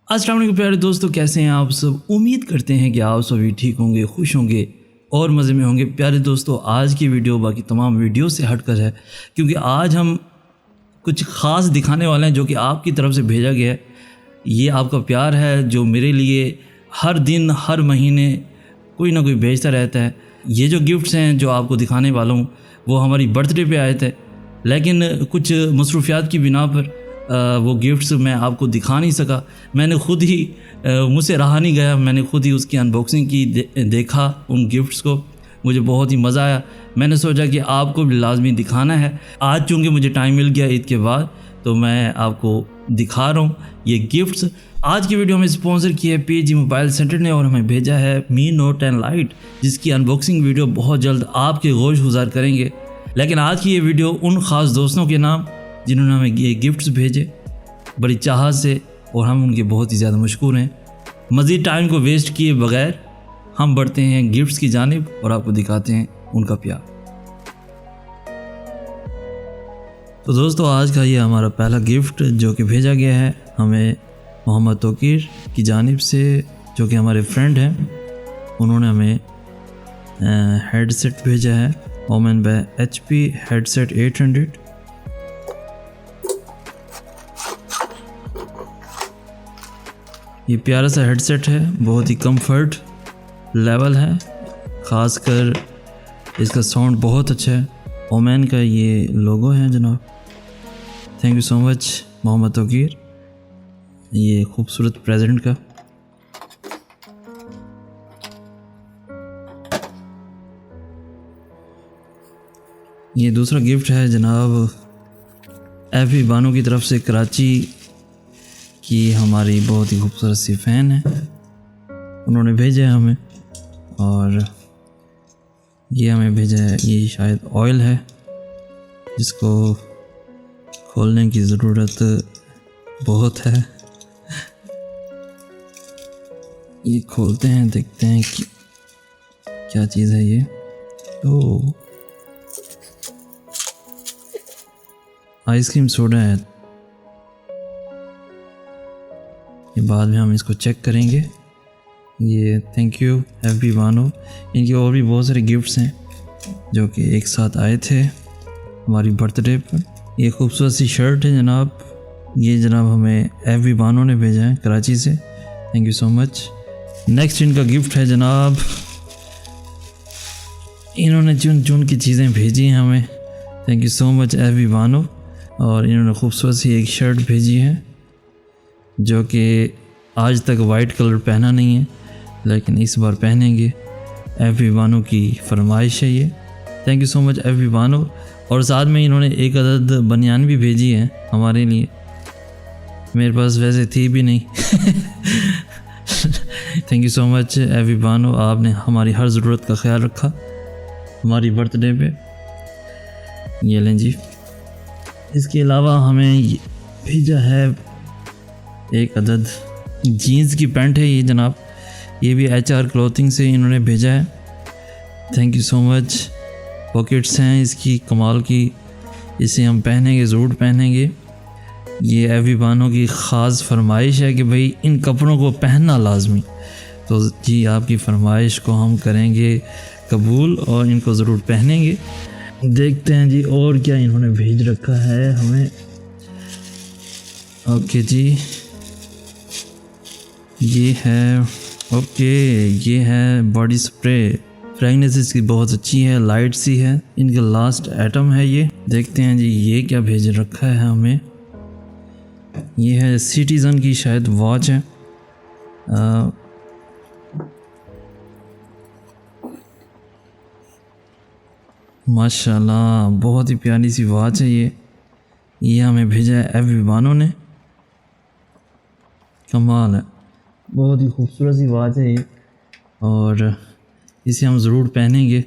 अस्सलाम वालेकुम प्यारे दोस्तों, कैसे हैं आप सब। उम्मीद करते हैं कि आप सभी ठीक होंगे, खुश होंगे और मज़े में होंगे। प्यारे दोस्तों, आज की वीडियो बाकी तमाम वीडियो से हटकर है, क्योंकि आज हम कुछ ख़ास दिखाने वाले हैं जो कि आपकी तरफ से भेजा गया है। ये आपका प्यार है जो मेरे लिए हर दिन हर महीने कोई ना कोई भेजता रहता है। ये जो गिफ्ट्स हैं जो आपको दिखाने वाला हूँ वो हमारी बर्थडे पे आए थे, लेकिन कुछ मसरूफियात की बिना पर वो गिफ्ट्स मैं आपको दिखा नहीं सका। मैंने ख़ुद ही मुझसे रहा नहीं गया, मैंने ख़ुद ही उसकी अनबॉक्सिंग की, देखा उन गिफ्ट्स को, मुझे बहुत ही मज़ा आया। मैंने सोचा कि आपको भी लाजमी दिखाना है। आज चूँकि मुझे टाइम मिल गया ईद के बाद, तो मैं आपको दिखा रहा हूँ ये गिफ्ट्स। आज की वीडियो में स्पॉन्सर किया है PG मोबाइल सेंटर ने और हमें भेजा है Mi Note 10 Lite, जिसकी अनबॉक्सिंग वीडियो बहुत जल्द आपके गोश गुजार करेंगे। लेकिन आज की ये वीडियो उन ख़ास दोस्तों के नाम जिन्होंने हमें ये गिफ्ट्स भेजे बड़ी चाहत से, और हम उनके बहुत ही ज़्यादा मशकूर हैं। मज़ीद टाइम को वेस्ट किए बगैर हम बढ़ते हैं गिफ्ट्स की जानिब और आपको दिखाते हैं उनका प्यार। तो दोस्तों, आज का ये हमारा पहला गिफ्ट जो कि भेजा गया है हमें मोहम्मद तोकीर की जानिब से, जो कि हमारे फ्रेंड हैं। उन्होंने हमें हेडसेट भेजा है ओमेन बाय HP हेडसेट 800। ये प्यारा सा हेडसेट है, बहुत ही कंफर्ट लेवल है, ख़ासकर इसका साउंड बहुत अच्छा है। ओमेन का ये लोगो है जनाब। Thank you so much Mohammad Tauqeer, ये खूबसूरत प्रेजेंट का। ये दूसरा गिफ्ट है जनाब FB बानो की तरफ से, कराची की हमारी बहुत ही खूबसूरत सी फ़ैन है, उन्होंने भेजा है हमें। और ये हमें भेजा है, ये शायद ऑयल है जिसको खोलने की ज़रूरत बहुत है। ये खोलते हैं, देखते हैं कि क्या चीज़ है ये। तो आइसक्रीम सोडा है, ये बाद में हम इसको चेक करेंगे। ये थैंक यू FB बानो। इनके और भी बहुत सारे गिफ्ट्स हैं जो कि एक साथ आए थे हमारी बर्थडे पर। ये खूबसूरत सी शर्ट है जनाब, ये जनाब हमें FB बानो ने भेजा है कराची से। Thank you so much. Next इनका गिफ्ट है जनाब, इन्होंने चुन चुन की चीज़ें भेजी हैं हमें। Thank you so much FB Bano. और इन्होंने खूबसूरत सी एक शर्ट भेजी है जो कि आज तक वाइट कलर पहना नहीं है, लेकिन इस बार पहनेंगे। FB बानो की फरमाइश है ये। Thank you so much FB Bano. और साथ में इन्होंने एक अदद बनियान भी भेजी है हमारे लिए, मेरे पास वैसे थी भी नहीं। Thank you so much FB Bano, आपने हमारी हर ज़रूरत का ख्याल रखा हमारी बर्थडे पे। ये लें जी। इसके अलावा हमें भेजा है एक अदद जीन्स की पैंट है ये जनाब, ये भी HR क्लॉथिंग से इन्होंने भेजा है। Thank you so much. Pockets हैं इसकी कमाल की, इसे हम पहनेंगे, ज़रूर पहनेंगे। ये FB बानो की ख़ास फरमाइश है कि भाई इन कपड़ों को पहनना लाजमी। तो जी, आपकी फरमाइश को हम करेंगे कबूल और इनको ज़रूर पहनेंगे। देखते हैं जी और क्या इन्होंने भेज रखा है हमें। ओके जी, ये है, ओके, ये है बॉडी स्प्रे। फ्रेगनेंस इसकी बहुत अच्छी है, लाइट सी है। इनका लास्ट आइटम है ये। देखते हैं जी ये क्या भेज रखा है हमें। ये है सिटीज़न की शायद वॉच है। माशाल्लाह, बहुत ही प्यारी सी वॉच है ये हमें भेजा है FB बानो ने। कमाल है, बहुत ही खूबसूरत सी वॉच है ये, और इसे हम ज़रूर पहनेंगे।